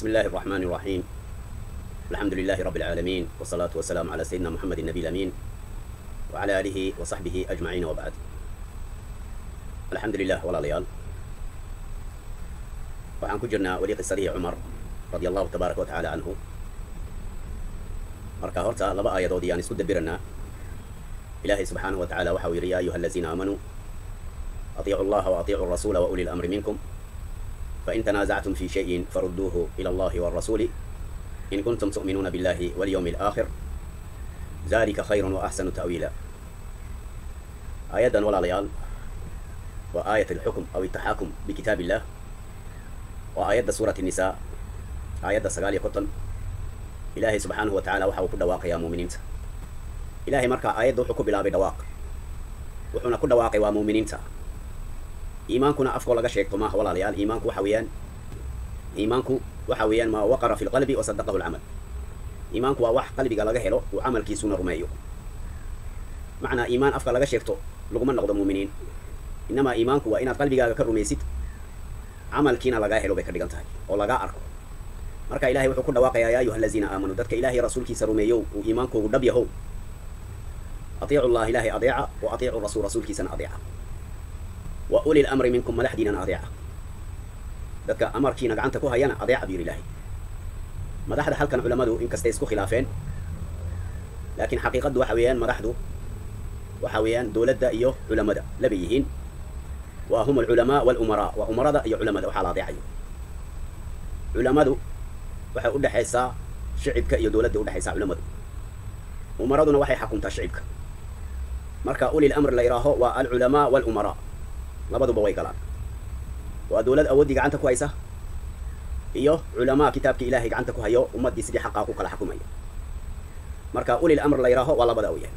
بسم الله الرحمن الرحيم. الحمد لله رب العالمين، والصلاة والسلام على سيدنا محمد النبي الأمين وعلى آله وصحبه أجمعين، وبعد. الحمد لله ولا ليال. waxaan ku jirnaa weli qisadii Cumar radiyallahu tabaaraka wa ta'ala anhu. marka horta laba aayadood ayaan isku dabiranaa. ilaahay subxaanahu wa ta'ala waxa uu yidhi: yaa ayuha allaziina aamanuu atiicu allaha wa atiicu rasuula wa ulil amri minkum فإن تنازعتم في شيء فردوه إلى الله والرسول إن كنتم تؤمنون بالله واليوم الآخر ذلك خير وأحسن تأويلا. آية ولا ليال، وآية الحكم أو التحاكم بكتاب الله، وآية سورة النساء، آية سقالي قطن. إلهي سبحانه وتعالى وحاو كل واقع يا مؤمنين. إلهي مركا آية حكم بلا بدواق وحنا كل واقع ومؤمنين. إيمانكنا أفضل لك شيء ما ولا ليال. إيمانك وحويان ما وقر في القلب وصدقه العمل. إيمانك وح قلبي قال له وعمل كيسون رميو. معنى إيمان أفضل لك شيء لقمن نقد مؤمنين. إنما إيمانك وإن قلبي قال كرميسيت عمل كينا لقاه له بكر دقنتها أو لقاه أركو. مركا إلهي وحكون واقع يا أيها الذين آمنوا دتك إلهي رسول كيس رميو وإيمانك ودبيه. أطيعوا الله إلهي أطيعه وأطيعوا الرسول رسول كيس أطيعه. وأولي الأمر منكم ملحدين أضيعه. ذلك أمر كينا عنتكو هيانا أضيع بير الله. مدحد حال كان علماء إن كستيسكو خلافين، لكن حقيقة وحويان مدحدو وحويان دولة دا إيوه علماء لبيهين، وهم العلماء والأمراء، وأمراء دا إيوه علماء وحال أضيع علماء وحي حيسا شعبك إيوه دولة دا حيسا علماء أمراء دون وحي حكمتا شعبك. مركا أولي الأمر اللي يراهو والعلماء والأمراء labadu way galaan. waa dawlad awoodii gacanta ku haysa iyo culama kitaabka ilaahay gacanta ku hayo ummadii sidii xaqaa ku kala xukumaya. marka ulil amr la yiraaho waa labada awiyay.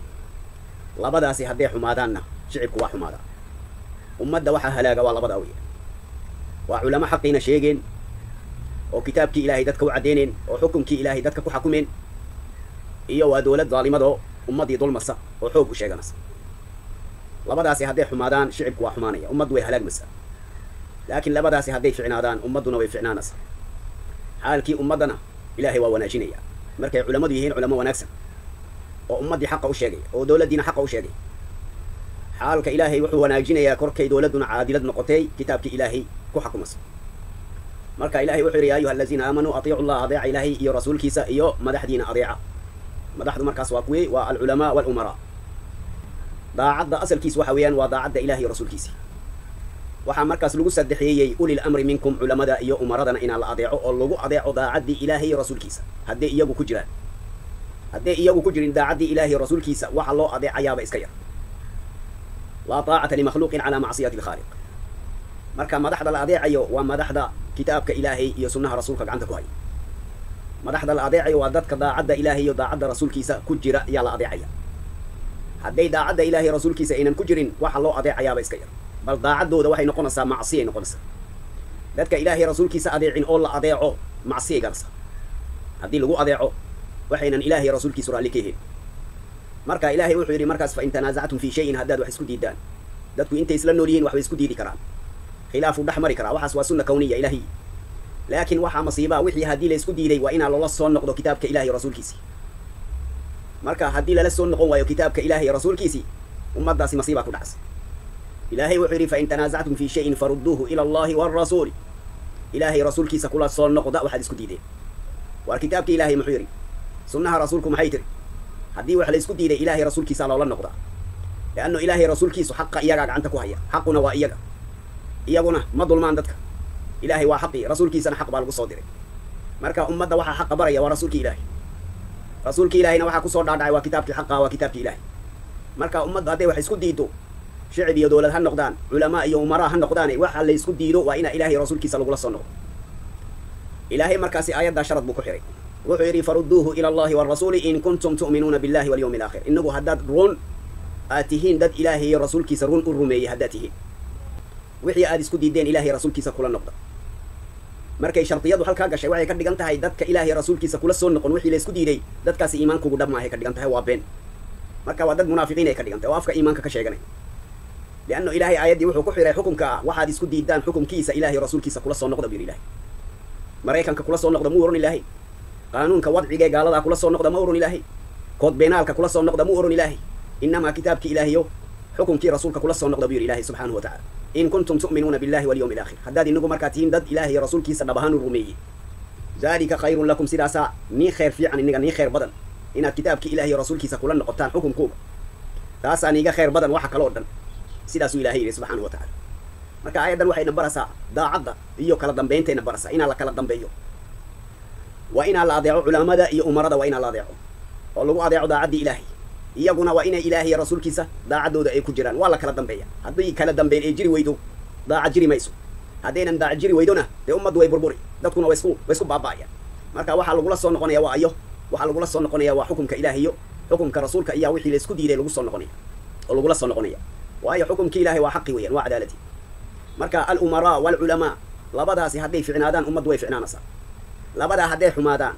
labadaasi haday xumaadaanna shicibku waa xumaada. ummadda waxa halaaga waa labada awiyay. waa culama xaqiina sheegeen oo kitaabkii ilaahay dadka u cadeyneen oo xukumkii ilaahay dadka ku xukumeen, iyo waa dawlad zaalimado ummadii dulmasa oo xoog u sheeganaysa. labadaasi haday xumaadaan shicibku waa xumaanaya, ummaddu way halaagmaysaa. laakiin labadaasi haday ficnaadaan ummadduna way ficnaanaysaa. xaalkii ummaddana ilaahay waa wanaajinaya markay culamadu yihiin culamo wanaagsan oo ummaddii xaqa u sheegay oo dawladdiina xaqa u sheegay. xaalka ilaahay wuxuu wanaajinayaa korkay dawladduna caadilad noqotay kitaabkii ilaahay ku xukumayso. marka ilaahay wuxuu yidhi: yaa ayuha allaziina aamanuu atiicu allaha adeeca ilaahay iyo rasuulkiisa iyo madaxdiina adeeca. madaxdu markaas waa kuwii waa alculamaa walumaraa. daacadda asalkiis waxa weeyaan waa daacadda ilaahay iyo rasuulkiisa. waxaa markaas lagu saddexeeyey ulil amri minkum culamada iyo umaradana inaan la adeeco oo lagu adeeco daacaddii ilaahay iyo rasuulkiisa hadday iyagu ku jiraan. hadday iyagu ku jirin daacaddii ilaahay iyo rasuulkiisa waxa loo adeecayaaba iska yar. laa taacata limakhluuqin calaa macsiyati alkhaaliq. marka madaxda la adeecayo waa madaxda kitaabka ilaahay iyo sunnaha rasuulka gacanta ku haya. madaxda la adeecayo waa dadka daacadda ilaahay iyo daacadda rasuulkiisa ku jira ayaa la adeecaya. hadday daacadda ilaahay rasuulkiisa aynan ku jirin waxa loo adeecayaaba iska yar, bal daacaddooda waxay noqonaysaa macsiyay noqonaysaa. dadka ilaahay rasuulkiisa adeecin oo la adeeco macsiyay galaysaa. haddii lagu adeeco waxaynan ilaahay rasuulkiisu raalli ka helin. marka ilaahay wuxuu yidhi markaas: fa in tanaasactum fii shayin haddaad wax isku diidaan. dadku intay isla nool yihiin wax bay isku diidi karaan, khilaafu dhex mari karaa, waxaas waa sunna kawniya ilaahi. laakiin waxaa masiibaa wixii haddii la isku diiday waa inaa loola soo noqdo kitaabka ilaahay rasuulkiisii. marka haddii lala soo noqon waayo kitaabka ilaahay rasuulkiisii ummaddaasi masiibaa ku dhacaysa. ilaahay wuxuu yidhi: fa in tanaasactum fii shayin farudduuhu ila allahi waarasuuli. ilaahay rasuulkiisa kula soo noqda waxaad isku diideen. waar kitaabka ilaahay muxuu yidhi? sunnaha rasuulku maxay tiri? haddii wax la isku diiday ilaahay rasuulkiisa loola noqdaa. lianno ilaahay rasuulkiisu xaqa iyagaa gacanta ku haya. xaquna waa iyaga, iyaguna ma dulmaan dadka. ilaahay waa xaqii, rasuulkiisana xaq baa lagu soo diray. marka ummadda waxaa xaqa baraya waa rasuulki ilaahay. rasuulki ilaahayna waxaa kusoo dhaadhacay waa kitaabkii xaqa, waa kitaabkii ilaahay. marka ummadda hadday wax isku diido, shicib iyo dawlad ha noqdaan, culamaa iyo umaraa ha noqdaane, waxa la isku diido waa inaa ilaahay rasuulkiisa lagula soo noqdo. ilaahay markaasi aayaddaa sharad buu ku xiray. wuxuu yidhi: farudduuhu ila allahi waarasuuli in kuntum tu'minuuna billahi walyawmi alaakhir. inagu haddaad run aad tihiin dad ilaahay iyo rasuulkiisa run u rumeeyey haddaad tihiin, wixii aad isku diideen ilaahay rasuulkiisa kula noqda. markay shartiyadu halkaa gashay waxay ka dhigan tahay dadka ilaahay rasuulkiisa kula soo noqon wixii la isku diiday, dadkaasi iimaankugu dhab maahay ka dhigan tahay, waa been. marka waa dad munaafiqiin ay ka dhigan tahay oo afka iimaanka ka sheeganay. lianno ilaahay aayaddii wuxuu ku xiray xukunka ah waxaad isku diidaan xukunkiisa ilaahay rasuulkiisa kula soo noqda buu ilaahay. maraykanka kula soo noqda muu oran ilaahay qaanuunka wadciga ee gaaladaa kula soo noqda ma oran ilaahay kood beenaalka kula soo noqda muu oran ilaahay inamaa kitaabkii ilaahiyo xukunkii rasuulka kula soo noqda buu yidhi ilaahay subxaanahu wa tacala in kuntum tu'minuuna billahi walyawmi alaakhir haddaad inagu markaa tihiin dad ilaahay rasuulkiisa dhab ahaan u rumeeyey daalika khayrun lakum sidaasaa nii khayr fiican iniga nii khayr badan inaad kitaabkii ilaahiyo rasuulkiisa kula noqotaan xukunkuuga taasaa niiga khayr badan waxa kaloo dhan sidaasuu ilaahay yidhi subxaanahu wa tacala marka aayaddan waxayna baraysaa daacadda iyo kala dambayntayna baraysaa inaa la kala dambeeyo waa inaa la adeeco culaamada iyo umarada waa inaa la adeeco oo lagu adeeco daacaddii ilaahay iyaguna waa inay ilaahay iyo rasuulkiisa daacaddooda ay ku jiraan waa la kala dambeeya haddii kala dambeyn ay jiri weydo daacad jiri mayso haddaynan daacad jiri weydona dee ummaddu way burburi dadkuna way isku baaba'ayaan marka waxaa lagula soo noqonaya waa ayo waxaa lagula soo noqonaya waa xukumka ilaahay iyo xukumka rasuulka iyaa wixii la isku diiday lagu soo noqonaya oo lagula soo noqonaya waayo xukumkii ilaahay waa xaqi weeyaan waa cadaalati marka alumaraa waalculamaa labadaasi hadday ficnaadaan ummaddu way ficnaanaysaa labadaa hadday xumaadaan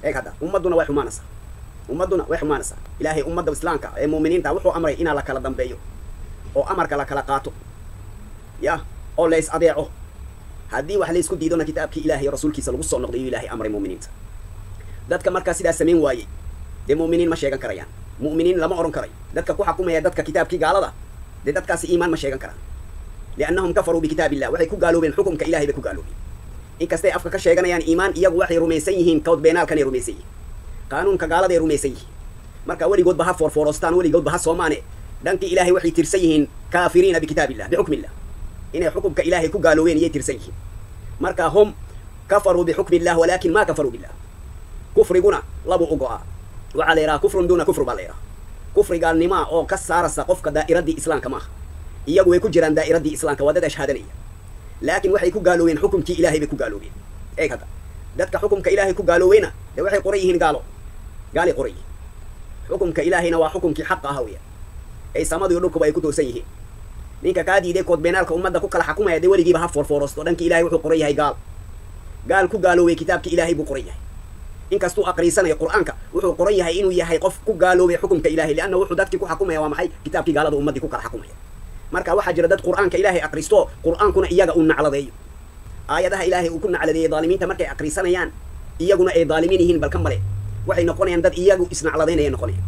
eeg hadda ummadduna way xumaanaysaa ilaahay ummadda islaamka ee mu'miniinta wuxuu amray inaa la kala dambeeyo oo amarka la kala qaato ya oo la is adeeco haddii wax la isku diidona kitaabkii ilaahay iyo rasuulkiisa lagu soo noqday iyo ilaahay amray mu'miniinta dadka markaa sidaas samayn waayey dee mu'miniin ma sheegan karayaan mu'miniin lama oran karayo dadka ku xakumaya dadka kitaabkii gaalada dee dadkaasi iimaan ma sheegan karaan liannahum kafaruu bikitaab illah waxay ku gaaloobeen xukumka ilahay bay ku gaaloobeen inkastay afka ka sheeganayaan iimaan iyagu waxay rumaysan yihiin kood beenaalkanay rumaysan yihiin qaanuunka gaaladay rumaysan yihiin marka weligoodba ha foorfoorostaan weligoodba ha soomaane dhankii ilaahay waxay tirsan yihiin kaafiriina bikitaab illah bixukmi illah inay xukumka ilaahay ku gaaloobeen iyay tirsan yihiin marka hum kafaruu bixukmi illah walaakin maa kafaruu billah kufriguna labu u go'a waxaa la yidhaha kufrun duuna kufr baa la yidhaha kufri gaalnimaa oo ka saarasa qofka daa'iraddii islaamka maaha iyagu way ku jiraan daa'iraddii islaamka waa dad ashhaadanaya laakiin waxay ku gaaloobeen xukumkii ilaahay bay ku gaaloobeen eeg hadda dadka xukumka ilaahay ku gaaloobeyna dee waxay qoran yihiin gaalay qoran yihiin xukumka ilaahayna waa xukumkii xaqa aha weya ay samadiyo dhulkuba ay ku toosan yihiin ninka kaa diiday kood beenaalka ummadda ku kala xakumaya dee weligiiba ha foorfoorosto dhankii ilahay wuxuu qoran yahay gaal ku gaaloobay kitaabkii ilaahay buu qoran yahay inkastuu aqriisanayo qur'aanka wuxuu qoran yahay inuu yahay qof ku gaaloobay xukumka ilaahay lianna wuxuu dadkii ku xakumaya waa maxay kitaabkii gaalada ummaddii ku kala xakumaya marka waxaa jira dad qur'aanka ilaahay aqristo qur'aankuna iyaga uu nacladeeyo aayadaha ilaahay uu ku nacladeeyey daalimiinta markay aqrisanayaan iyaguna ay daalimiin yihiin balka male waxay noqonayaan dad iyagu isnacladaynaya noqonayaan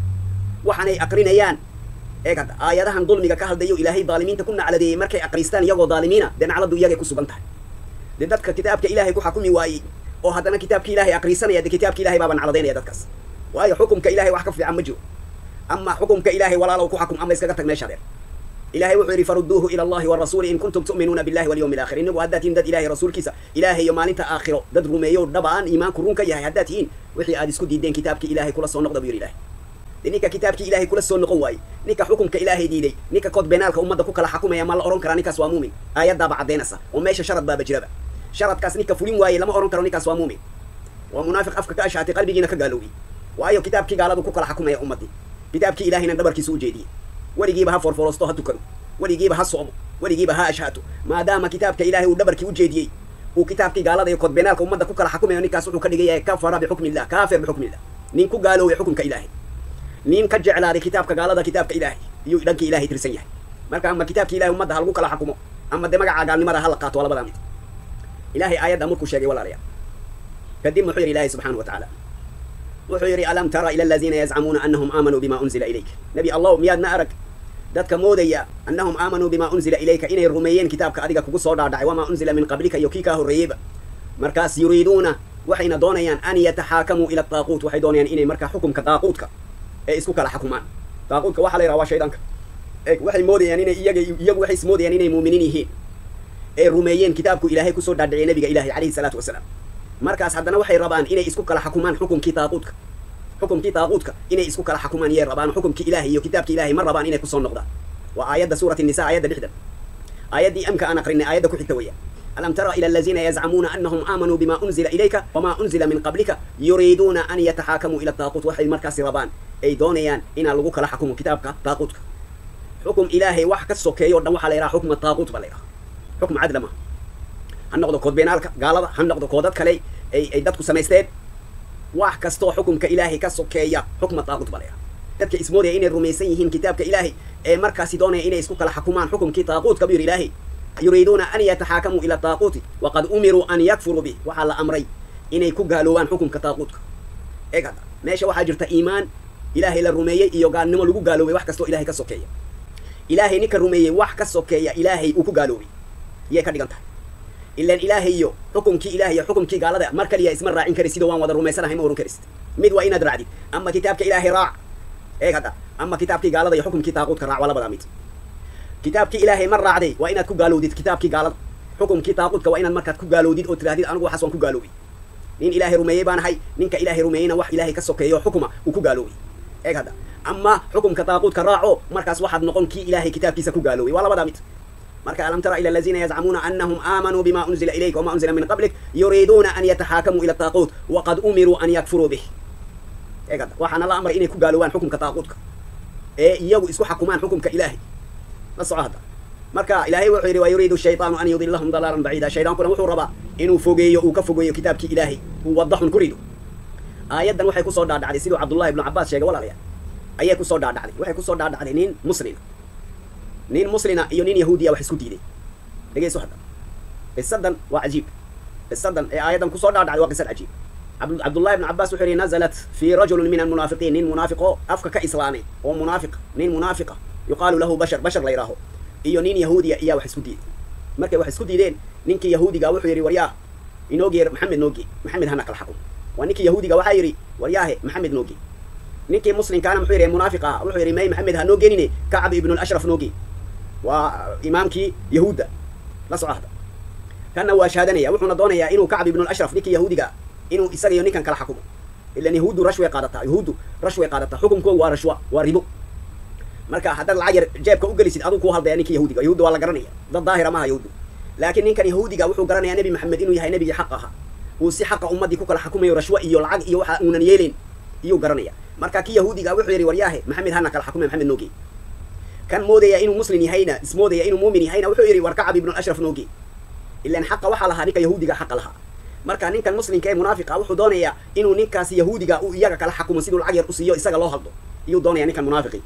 waxaanay aqrinayaan eeg hadda aayadahan dulmiga ka hadlayo ilaahay daalimiinta ku nacladeeyey markay aqristaan iyagoo daalimiina dee nacladdu iyagay ku sugan tahay dee dadka kitaabka ilaahay ku xakumi waayey oo haddana kitaabki ilahay aqrisanaya dee kitaabki ilahay baaba nacladaynaya dadkaas waayo xukumka ilahay wax ka fiican ma jiro ama xukumka ilaahay walaalow ku xakum ama iskaga tag meesha dheer ilahay wuxuu yidhi farudduuhu ila allahi warasuuli in kuntum tu'minuuna billahi walyawmi alaakhir inagu haddaad tihiin dad ilahay rasuulkiisa ilaahay iyo maalinta aakhiro dad rumeeyo dhabaan iimaanku run ka yahay haddaad tihiin wixii aad isku diideen kitaabkii ilahay kula soo noqda buu yidhi ilahay dee ninka kitaabkii ilahay kula soo noqon waayey ninka xukumka ilaahay diiday ninka kood beenaalka ummadda ku kala xakumaya ma la ohan karaa ninkaas waa muumin aayaddaaba caddaynaysa oo meesha sharad baaba jiraba sharadkaas ninka fulin waayey lama ohan karo ninkaas waa muumin waa munaafiq afka ka ashaatay qalbigiina ka gaaloobiyey waayo kitaabkii gaaladu ku kala xakumaya ummaddii kitaabkii ilahayna dhabarkiisa u jeediyey weligiiba ha foorfoorosto ha tukado weligiiba ha soomo weligiiba ha ashhaato maadaama kitaabka ilaahay uu dhabarkii u jeediyey uu kitaabkii gaalada iyo kood beenaalka ummadda ku kala xakumayo ninkaas wuxuu ka dhigan yahay kafara bixukmi illah kaafir bixukmi illah nin ku gaaloobay xukumka ilaahay nin ka jeclaaday kitaabka gaalada kitaabka ilaahay iyuu dhankii ilaahay tirsan yahay marka ama kitaabkii ilahay ummadda ha lagu kala xakumo ama dee magaca gaalnimada ha la qaato waa labadaa mid ilaahay aayadda markuu sheegay walaalayaal kadib wuxuu yidhi ilaahay subxaanahu wa tacaala wuxuu yidhi alam tara ila aladiina yazcamuuna annahum aamanuu bima unzila ilayk nebi allahu miyaadna arag dadka moodaya annahum aamanuu bima unzila ilayka inay rumeeyeen kitaabka adiga kugu soo dhaadhacay wamaa unzila min qablika iyo kii kaa horreeyeyba markaas yuriiduuna waxayna doonayaan an yataxaakamuu ila daaquut waxay doonayaan inay markaa xukumka daaquutka ee isku kala xakumaan daaquutka waxaa la yidhaha waa shaydaanka waxay moodayaan inay iyagu waxay ismoodayaan inay muuminiin yihiin ee rumeeyeen kitaabku ilaahay kusoo dhaadhiciyay nabiga ilaahay calayhi salaatu wasalaam markaas haddana waxay rabaan inay isku kala xakumaan xukumkii daaquutka inay isku kala xakumaan yay rabaan xukumkii ilaahay iyo kitaabkii ilaahay ma rabaan inay kusoo noqdaan waa aayadda suurati nisa aayadda 6 aayaddii amka aan aqrinay aayadda ku xigta weeyaan alam tara ila aladiina yazcamuuna annahum aamanuu bima unzila ilayka wamaa unzila min qablika yuriiduuna an yataxaakamuu ila daaquut waxay markaasi rabaan ay doonayaan inaan lagu kala xakumo kitaabka daaquutka xukum ilaahay wax ka sokeeyo o dhan waxaa la yidhaha xukma daaquut baa la yidhaha xukm cadla ma ha noqdo kood beenaalka gaalada ha noqdo koodad kale ay dadku samaysteen wax kastoo xukumka ilaahay ka sokeeya xukma daaquut baa la yidhaha dadka ismoodaya inay rumaysan yihiin kitaabka ilaahay ee markaasi doonaya inay isku kala xakumaan xukumkii daaquutka buu yidhi ilaahay يريدون أن يتحاكموا إلى الطاغوت وقد أمروا أن يكفروا به وحال أمري إن يكون قالوا حكم كطاغوت إيه كذا ماشي واحد جرت إيمان إلهي للرمية يقال نمو لقو قالوا wax kasto إلهي كسوكية إلهي نك الرمية wax كسوكية إلهي وكو قالوا يكدغنت إلا إلهي يو حكم كي قال هذا مركل يا اسم الراعين كريسيد وان وذا الرمية سنة هم ورون كريسيد مد وين أدرعدي أما كتابك إلهي راع إيه كذا أما كتابك قال هذا حكم كي طاغوت كراع ولا بداميت كتابك إلهي مرة عدي وين كو قالوا ديت كتابك قال حكم كي طاغوت كوين المركات كو قالوا ديت أو تراديد أنا حسون كو قالوا نين إلهي رمية بان هاي نينك إلهي رمينا وح إلهي كسوكية حكمه وكو قالوا إيه هذا أما حكم كطاغوت كراعو مركز واحد نقول كي إلهي كتاب كيسا كو قالوا ولا بداميت مركز ألم ترى إلى الذين يزعمون أنهم آمنوا بما أنزل إليك وما أنزل من قبلك يريدون أن يتحاكموا إلى الطاغوت وقد أمروا أن يكفروا به إيه هذا وحنا الله أمر إني كو قالوا حكم كطاغوت إيه يو اسكو حكمان حكم كإلهي بس هذا مركا إلهي وحيري ويريد الشيطان أن يضلهم ضلالا بعيدا الشيطان كنا وحو ربا إنه فوقيه وكفوقيه كتابك إلهي ووضحهم كريدو آيادا وحي كو صداد علي سيدو عبد الله بن عباس شيء ولا ليا أيه كو صداد علي وحي كو صداد علي نين مسلمة إيو نين يهودية وحي سكوتي دي لقي سوحدا السدن وعجيب السدن آيادا كو صداد علي وقصة عجيب عبد الله بن عباس وحيري نزلت في رجل من المنافقين نين منافقه أفك كإسلامي ومنافق نين منافقة يقال له بشر لا يراه iyo nin yahuudi ayaa wax isku diiday markay wax isku diideen ninkii yahuudiga wuxuu yiri waryaa inoogeer maxamed hana kala xaqo waa ninkii yahuudiga waxa yiri waryaahe maxamed noogi ninkii muslimkaana wuxuu yiri munaafiqa wuxuu yiri may maxamed ha noogenine kacab ibn al-ashraf noogi waa imaamkii yahuuda la socda kana waa shaadanaya wuxuuna doonayaa inuu kacab ibn al-ashraf ninkii yahuudiga inuu isaga iyo ninkan kala xakumo illa yahuudu rashwa qaadata xukunku waa rashwa waa ribo marka hadda lacag jeebka u galisid aduu ku halday ninkii yahuudiga yahuudu waa la garanaya dad daahira ma yahuudu laakiin ninkan yahuudiga wuxuu garanayaa nabi maxamed inuu yahay nabiga xaq ah uu si xaq ummadii ku kala xukumayo rashwa iyo lacag iyo waxa uunan yeelin iyo garanaya marka kii yahuudiga wuxuu yiri waryaahe maxamed hana kala xukumay maxamed noogi kan moodaya inuu muslim yahayna ismoodaya inuu muumin yahayna wuxuu yiri war kacab ibn al-ashraf noogi illa xaq waxa laha ninka yahuudiga xaq laha marka ninkan muslimka ee munaafiqa wuxuu doonayaa inuu ninkaas yahuudiga uu iyaga kala xukumo sidoo lacag yar u siiyo isaga loo haldo iyo doonaya ninkan munaafiqi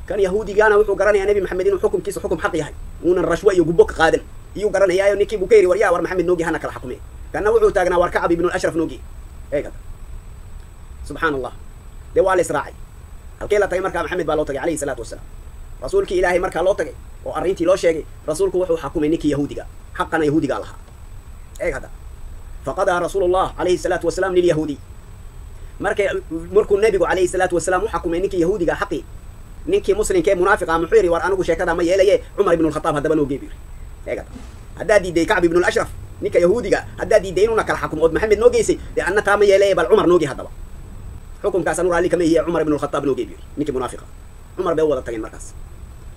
كان يهودي جانا وحو قرانيا نبي محمد إنه حكم كيس حكم حقي هاي الرشوة يجبوك قادم يو قرانيا يا نيكي بوكيري وريا ور محمد نوجي هنا كلا حكمه كان وحو تاجنا ور كعب ابن الأشرف نوجي إيه كذا سبحان الله دوال إسرائيل الكيلة تاي مركا محمد بالوتجي عليه الصلاة والسلام رسولك إلهي مركا لوتجي وأرنتي لو شيء رسولك وحو حكم نيكي يهودي جا حقنا يهودي قالها إيه كذا فقضى رسول الله عليه الصلاة والسلام لليهودي مركو النبي عليه الصلاة والسلام وحكم نيكي يهودي جا حقي ninkii muslimka munaafiqa muxiri war anigu sheekada ma yeelaye Umar ibn al-Khattab hadaba noo geebir eegada hadaa diiday Ka'b ibn al-Ashraf ninka yahuudiga hadaa diiday inuu kala xukumo Maxamed noo geysay anna taa ma yeelaye bal Umar noogi hadaba xukunkaas anu raali kama yahay Umar ibn al-Khattab noo geebir ninkii munaafiqa Umar bay wada tageen markaas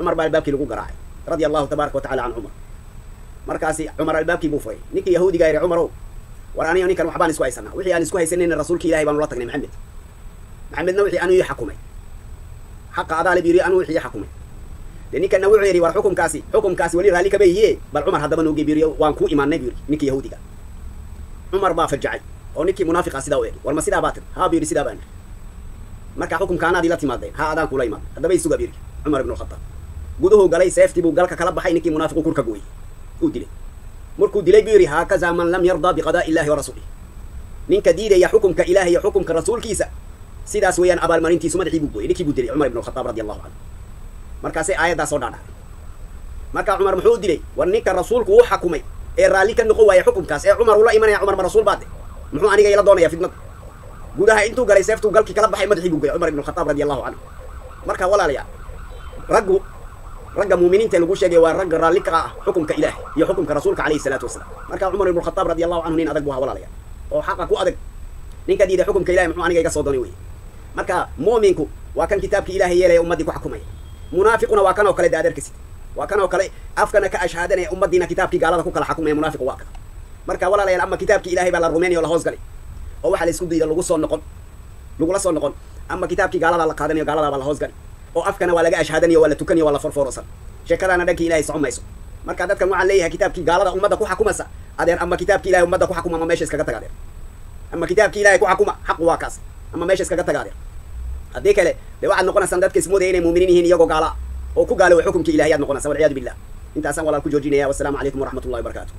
Umar baa albaabkii lagu garaacay radiyallahu tabaaraka wa ta'ala an Umar markaasi Umar albaabkii buu furay ninkii yahuudiga yiri Umar war aniga ninkan waxbaan isku haysanaa wixii aan isku haysanayna rasuulka Ilaahay baan ula tagnay Maxamed wixii aanu yaxkumay حق عدالة بيري أنو وحي حكمه لأني كان نوع يري ورحكم كاسي ولي رالي كبيه بل عمر هذا بنو بيري وانكو إيمان نبيري نيكي يهودي عمر با فجعي أو نيكي منافق سيدا ويري والمسيدا باطل ها بيري سيدا بان مركا حكم كان هذه لا تمادين ها أدان كولا إيمان هذا بيسوق بيري عمر بن الخطاب جوده قالي سيفتي بو قالك كلام بحي نيكي منافق كوركا قوي ودلي مركو دلي بيري هكذا من لم يرضى بقضاء الله ورسوله نينك ديري يا حكم كإلهي يا حكم كرسول كيسا sidaas weeyaan abaal marintii sumadii buu gooyay ninkii buu dilay Umar ibn al-Khattab radiyallahu anhu markaas ay aayada soo dhaadhay marka Umar muxuu dilay war ninka rasuulku uu xukumay ee raali ka noqon waayay xukunkaas ee Umar ula imanaya Umar rasuul baad muxuu aniga ila doonaya fidnad gudaha intuu galay seeftu galkii kala baxay madaxii buu gooyay Umar ibn al-Khattab radiyallahu anhu marka walaalayaal ragga muuminiinta lagu sheegay waa ragga raali ka ah xukunka Ilaahay iyo xukunka rasuulka kaleey salaatu wasalaam marka Umar ibn al-Khattab radiyallahu anhu nin adag buu walaalayaal oo xaq ku adag ninka diiday xukunka Ilaahay muxuu aniga iga soo doonay marka muuminku waa kan kitaabka Ilaahay yeelay ummadii ku xukumay munaafiquna waa kan oo kale daadarkiis waa kan oo kale afkana ka ashhaadanay ummadiina kitaabkii gaalada ku kala xukumay munaafiq waa kan marka walaalayaal ama kitaabka Ilaahay baa la rumeeyay oo la hoos galay oo waxa la isku diiday lagu soo noqon ama kitaabkii gaalada la qaadanayo gaalada baa la hoos galay oo afkana waa laga ashhaadanayo waa la tukanayo waa la farforosan sheekadana dhanka Ilaahay socomayso marka dadkan waxa leeyahay kitaabkii gaalada ummadda ku xukumasa adeen ama kitaabka Ilaahay ummadda ku xukuma ma meesha iskaga tagaadeen ama kitaabka Ilaahay ku xukuma xaq waa kaas ama meesha iskaga tagaadeen haddii kale de waxaad noqonaysaa dadka ismoodaya inay muuminiin yihiin iyagoo gaala oo ku gaalo xukunka Ilaahay aad noqonaysaa wal ciyaadu billah intaasaan walaal ku joojinaya. Wassalaamu calaykum waraxmatullahi wabarakaatu.